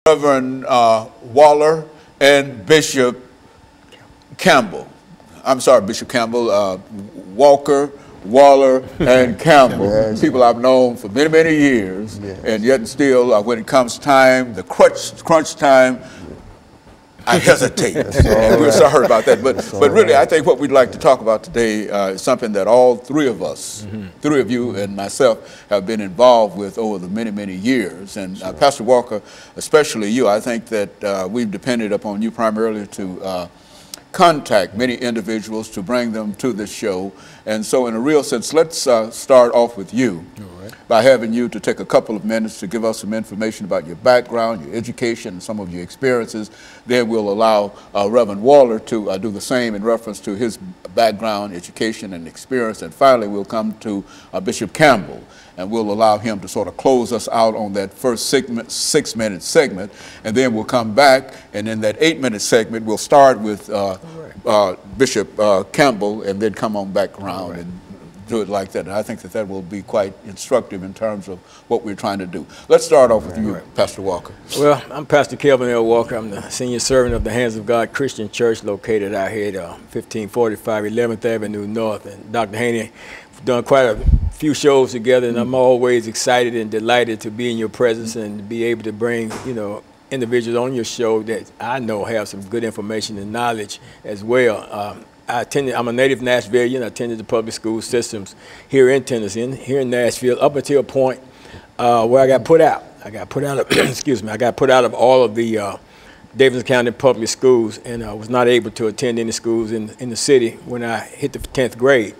Reverend Waller and Bishop Campbell. I'm sorry, Bishop Campbell, Walker, Waller, and Campbell. Yes. People I've known for many, many years, yes. and yet still, when it comes time, the crunch time, I hesitate. And we're sorry about that. But really, I think what we'd like to talk about today is something that all three of us, three of you and myself, have been involved with over the many, many years. And Pastor Walker, especially you, I think that we've depended upon you primarily to contact many individuals to bring them to this show. And so in a real sense, let's start off with you by having you to take a couple of minutes to give us some information about your background, your education, and some of your experiences. Then we'll allow Reverend Waller to do the same in reference to his background, education, and experience. And finally, we'll come to Bishop Campbell, and we'll allow him to sort of close us out on that first six-minute segment. And then we'll come back, and in that 8-minute segment, we'll start with Bishop Campbell, and then come on back around and do it like that. And I think that that will be quite instructive in terms of what we're trying to do. Let's start off with you, Pastor Walker. Well, I'm Pastor KWalker. I'm the senior servant of the Hands of God Christian Church located out here at 1545 11th Avenue North. And Dr. Haney, we've done quite a few shows together, and I'm always excited and delighted to be in your presence and to be able to bring, individuals on your show that I know have some good information and knowledge as well. I'm a native Nashvilleian. I attended the public school systems here in Tennessee, here in Nashville, up until a point where I got put out. I got put out of, excuse me, I got put out of all of the Davidson County public schools, and I was not able to attend any schools in the city when I hit the 10th grade.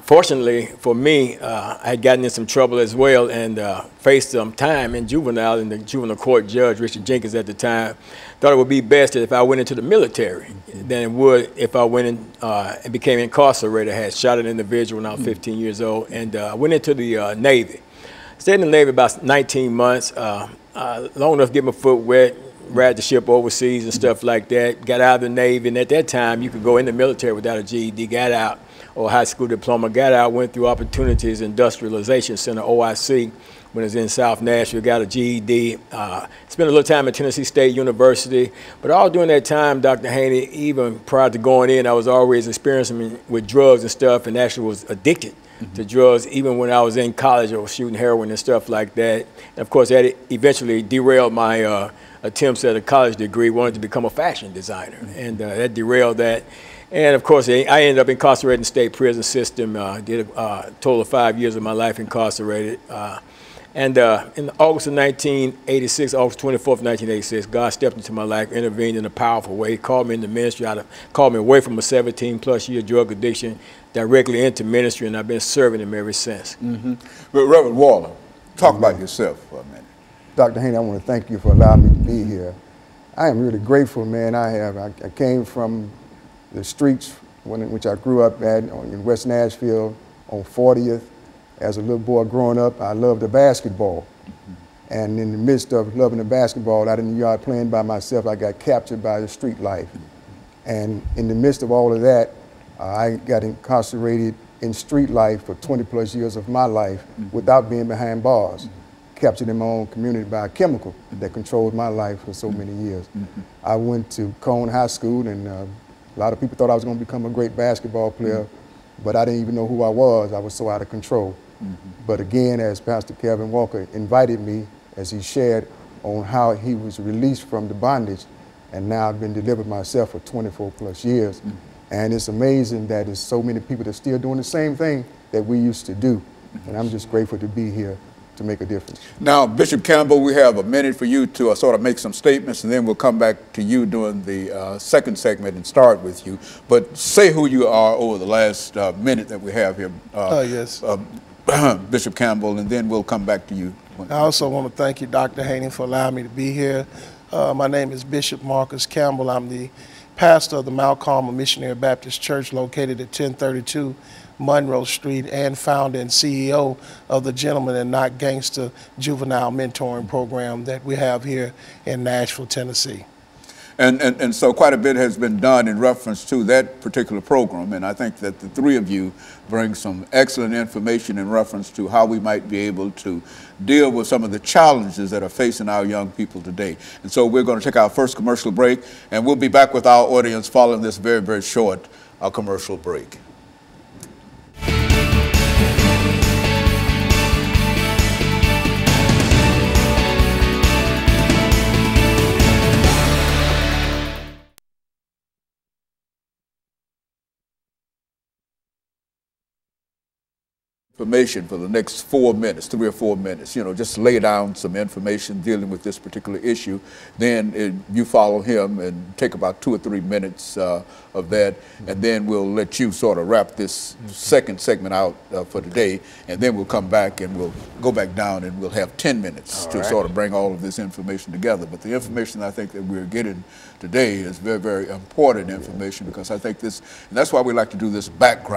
Fortunately for me, I had gotten in some trouble as well and faced some time in juvenile, and the juvenile court judge, Richard Jenkins at the time, thought it would be best if I went into the military than it would if I went in and became incarcerated. I had shot an individual when I was 15 years old, and went into the Navy. Stayed in the Navy about 19 months, long enough to get my foot wet, ride the ship overseas and stuff like that. Got out of the Navy, and at that time, you could go in the military without a GED, got out, or high school diploma, got out, went through Opportunities Industrialization Center, OIC, when I was in South Nashville, got a GED, spent a little time at Tennessee State University, but all during that time, Dr. Haney, even prior to going in, I was always experiencing with drugs and stuff, and actually was addicted to drugs, even when I was in college. I was shooting heroin and stuff like that. And of course, that eventually derailed my attempts at a college degree, wanted to become a fashion designer, and that derailed that. And of course, I ended up incarcerated in the state prison system, did a total of 5 years of my life incarcerated. And in August of 1986, August 24th, 1986, God stepped into my life, intervened in a powerful way. He called me into ministry, called me away from a 17-plus year drug addiction directly into ministry, and I've been serving him ever since. But Reverend Waller, talk about yourself for a minute. Dr. Haney, I want to thank you for allowing me to be here. I am really grateful, man. I came from the streets in which I grew up at in West Nashville on 40th. As a little boy growing up, I loved the basketball. And in the midst of loving the basketball, out in the yard playing by myself, I got captured by the street life. And in the midst of all of that, I got incarcerated in street life for 20-plus years of my life without being behind bars. Captured in my own community by a chemical that controlled my life for so many years. I went to Cone High School, and a lot of people thought I was going to become a great basketball player, but I didn't even know who I was. I was so out of control. But again, as Pastor KWalker invited me, as he shared on how he was released from the bondage, and now I've been delivered myself for 24-plus years. And it's amazing that there's so many people that are still doing the same thing that we used to do. And I'm just grateful to be here to make a difference. Now, Bishop Campbell, we have a minute for you to sort of make some statements, and then we'll come back to you during the second segment and start with you. But say who you are over the last minute that we have here. Yes. Bishop Campbell, and then we'll come back to you. I also want to thank you, Dr. Haney, for allowing me to be here. My name is Bishop Marcus Campbell. I'm the pastor of the Mount Carmel Missionary Baptist Church located at 1032 Monroe Street, and founder and CEO of the Gentleman and Not Gangster Juvenile Mentoring Program that we have here in Nashville, Tennessee. And so quite a bit has been done in reference to that particular program, and I think that the three of you bring some excellent information in reference to how we might be able to deal with some of the challenges that are facing our young people today. And so we're going to take our first commercial break, and we'll be back with our audience following this very, very short commercial break. Information for the next 4 minutes, 3 or 4 minutes, you know, just lay down some information dealing with this particular issue. Then you follow him and take about 2 or 3 minutes of that, and then we'll let you sort of wrap this second segment out for today, and then we'll come back and we'll go back down and we'll have 10 minutes to sort of bring all of this information together. But the information I think that we're getting today is very, very important information, because I think this, and that's why we like to do this background.